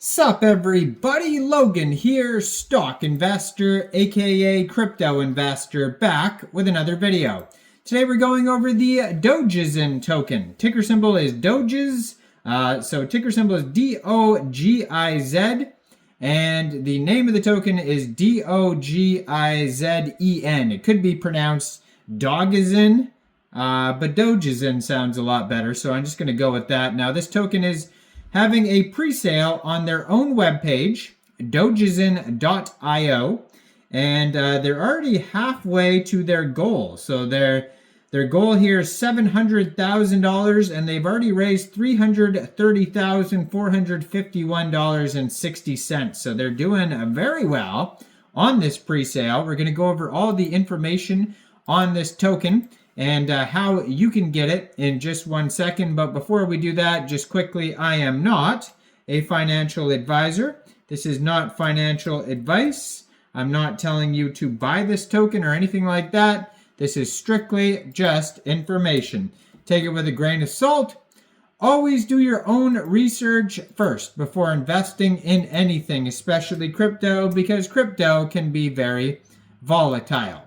Sup everybody, Logan here, stock investor aka crypto investor, back with another video. Today we're going over the Dogizen token. Ticker symbol is Dogiz, so ticker symbol is Dogiz, and the name of the token is Dogizen. It could be pronounced Dogizen, but Dogizen sounds a lot better, so I'm just going to go with that. Now this token is having a pre-sale on their own webpage, Dogizen.io, and they're already halfway to their goal. So their goal here is $700,000, and they've already raised $330,451.60. So they're doing very well on this pre-sale. We're going to go over all the information on this token and how you can get it in just 1 second. But before we do that, just quickly, I am not a financial advisor. This is not financial advice. I'm not telling you to buy this token or anything like that. This is strictly just information. Take it with a grain of salt. Always do your own research first before investing in anything, especially crypto, because crypto can be very volatile.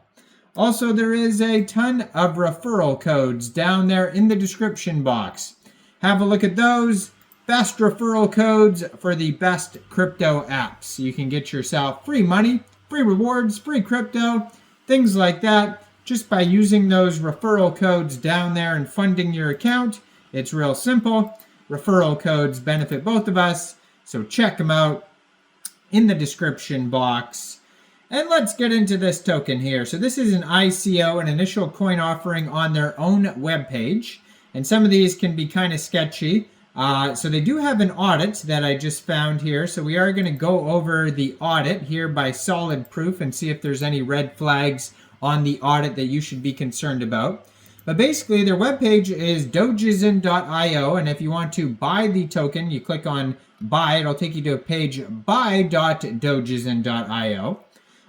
Also, there is a ton of referral codes down there in the description box. Have a look at those. Best referral codes for the best crypto apps. You can get yourself free money, free rewards, free crypto, things like that, just by using those referral codes down there and funding your account. It's real simple. Referral codes benefit both of us, so check them out in the description box. And let's get into this token here. So this is an ICO, an initial coin offering on their own webpage. And some of these can be kind of sketchy. So they do have an audit that I just found here. So we are going to go over the audit here by solid proof and see if there's any red flags on the audit that you should be concerned about. But basically their webpage is dogizen.io. And if you want to buy the token, you click on buy. It'll take you to a page buy.dogizen.io.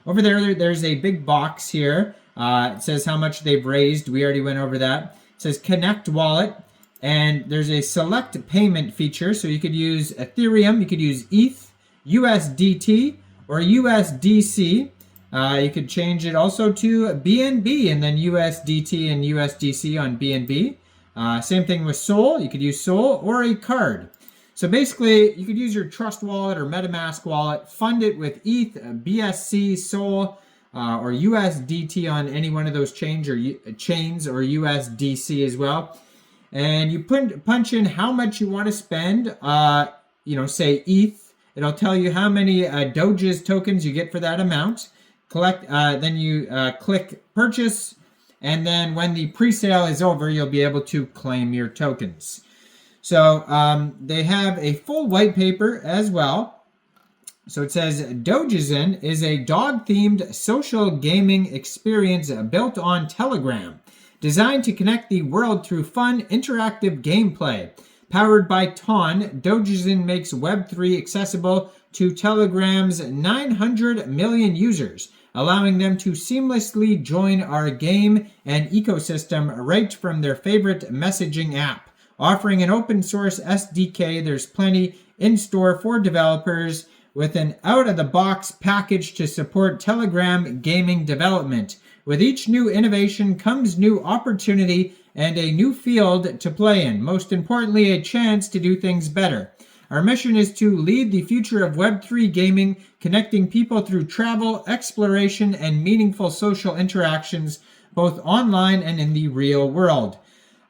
Over there, there's a big box here. It says how much they've raised. We already went over that. It says connect wallet. And there's a select payment feature. So you could use Ethereum, you could use ETH, USDT, or USDC. You could change it also to BNB and then USDT and USDC on BNB. Same thing with Sol. You could use Sol or a card. So basically, you could use your Trust wallet or MetaMask wallet, fund it with ETH, BSC, Sol, or USDT on any one of those chains or USDC as well. And you punch in how much you want to spend, say ETH. It'll tell you how many Dogiz tokens you get for that amount. Then you click purchase, and then when the pre-sale is over, you'll be able to claim your tokens. So they have a full white paper as well. So it says Dogizen is a dog-themed social gaming experience built on Telegram, designed to connect the world through fun, interactive gameplay. Powered by Ton, Dogizen makes Web3 accessible to Telegram's 900 million users, allowing them to seamlessly join our game and ecosystem right from their favorite messaging app. Offering an open source SDK, there's plenty in store for developers with an out-of-the-box package to support Telegram gaming development. With each new innovation comes new opportunity and a new field to play in. Most importantly, a chance to do things better. Our mission is to lead the future of Web3 gaming, connecting people through travel, exploration, and meaningful social interactions, both online and in the real world.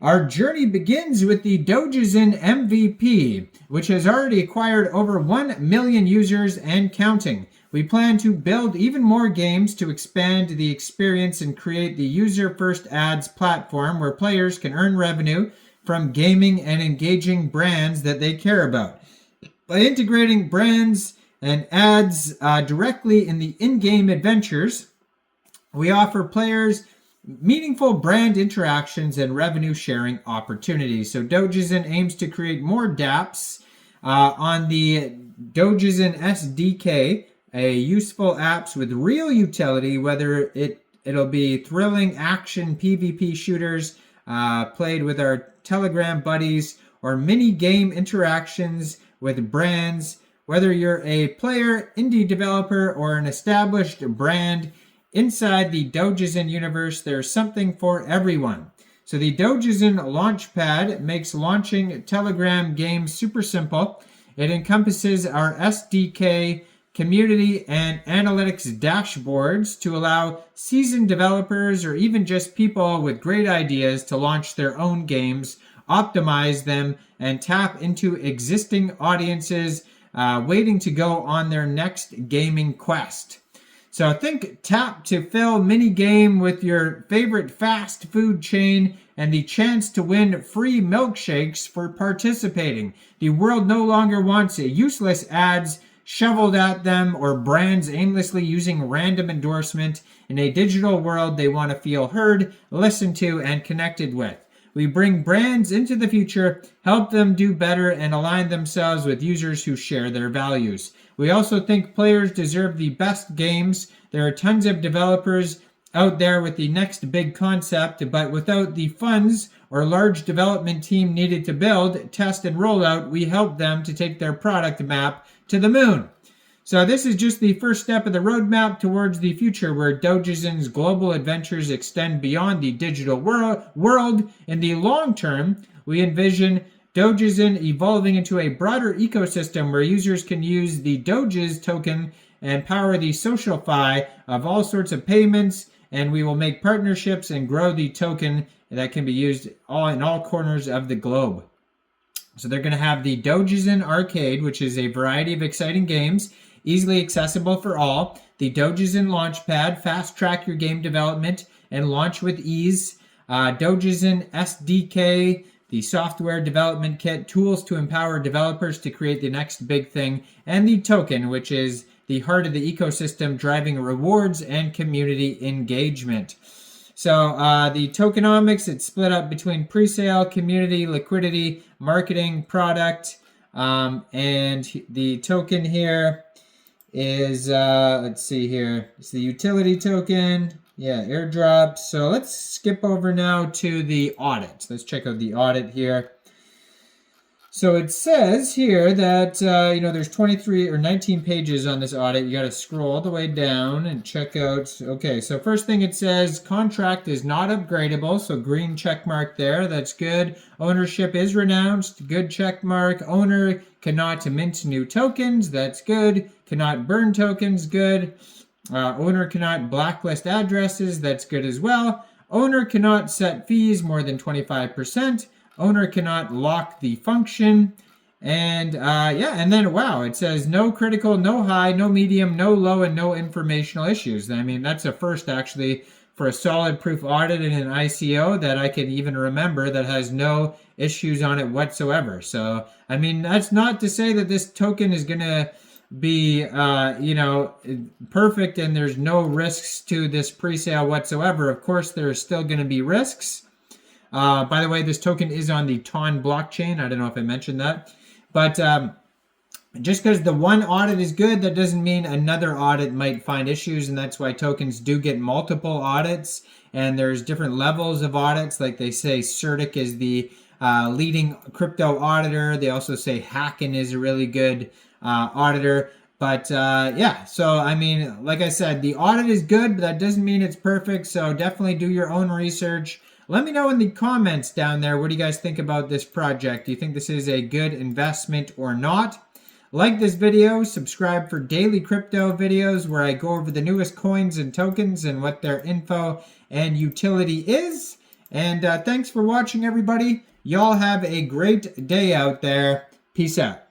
Our journey begins with the Dogizen MVP, which has already acquired over 1 million users and counting. We plan to build even more games to expand the experience and create the user-first ads platform where players can earn revenue from gaming and engaging brands that they care about. By integrating brands and ads directly in the in-game adventures, we offer players meaningful brand interactions and revenue sharing opportunities. So Dogizen aims to create more dApps on the Dogizen SDK, useful apps with real utility, whether it'll be thrilling action PvP shooters played with our Telegram buddies, or mini game interactions with brands Whether you're a player, indie developer, or an established brand, inside the Dogizen universe, there's something for everyone. So the Dogizen Launchpad makes launching Telegram games super simple. It encompasses our SDK, community, and analytics dashboards to allow seasoned developers or even just people with great ideas to launch their own games, optimize them, and tap into existing audiences waiting to go on their next gaming quest. So think tap to fill mini game with your favorite fast food chain and the chance to win free milkshakes for participating. The world no longer wants useless ads shoveled at them or brands aimlessly using random endorsement. In a digital world, they want to feel heard, listened to, and connected with. We bring brands into the future, help them do better, and align themselves with users who share their values. We also think players deserve the best games. There are tons of developers out there with the next big concept, but without the funds or large development team needed to build, test, and roll out, we help them to take their product map to the moon. So this is just the first step of the roadmap towards the future where Dogizen's global adventures extend beyond the digital world. In the long term, we envision Dogizen evolving into a broader ecosystem where users can use the Dogiz token and power the social fi of all sorts of payments, and we will make partnerships and grow the token that can be used in all corners of the globe. So they're going to have the Dogizen Arcade, which is a variety of exciting games, easily accessible for all. The Dogizen Launchpad, fast track your game development and launch with ease. Dogizen SDK, the software development kit, tools to empower developers to create the next big thing. And the token, which is the heart of the ecosystem, driving rewards and community engagement. So the tokenomics, it's split up between presale, community, liquidity, marketing, product, and the token here is, let's see here, it's the utility token, airdrop. So let's skip over now to the audit. Let's check out the audit here. So it says here that, there's 23 or 19 pages on this audit. You got to scroll all the way down and check out. Okay, so first thing it says, contract is not upgradable. So green check mark there. That's good. Ownership is renounced. Good check mark. Owner cannot mint new tokens. That's good. Cannot burn tokens. Good. Owner cannot blacklist addresses. That's good as well. Owner cannot set fees more than 25%. Owner cannot lock the function. And and then wow, it says no critical, no high, no medium, no low, and no informational issues. I mean, that's a first actually for a solid proof audit in an ICO that I can even remember that has no issues on it whatsoever. So, I mean, that's not to say that this token is going to be, perfect and there's no risks to this pre-sale whatsoever. Of course, there are still going to be risks. By the way, this token is on the TON blockchain. I don't know if I mentioned that. But just because the one audit is good, that doesn't mean another audit might find issues. And that's why tokens do get multiple audits. And there's different levels of audits. Like they say, CertiK is the leading crypto auditor. They also say KRAKEN is a really good auditor. But so I mean, like I said, the audit is good, but that doesn't mean it's perfect. So definitely do your own research. Let me know in the comments down there, what do you guys think about this project? Do you think this is a good investment or not? Like this video, subscribe for daily crypto videos where I go over the newest coins and tokens and what their info and utility is. And thanks for watching, everybody. Y'all have a great day out there. Peace out.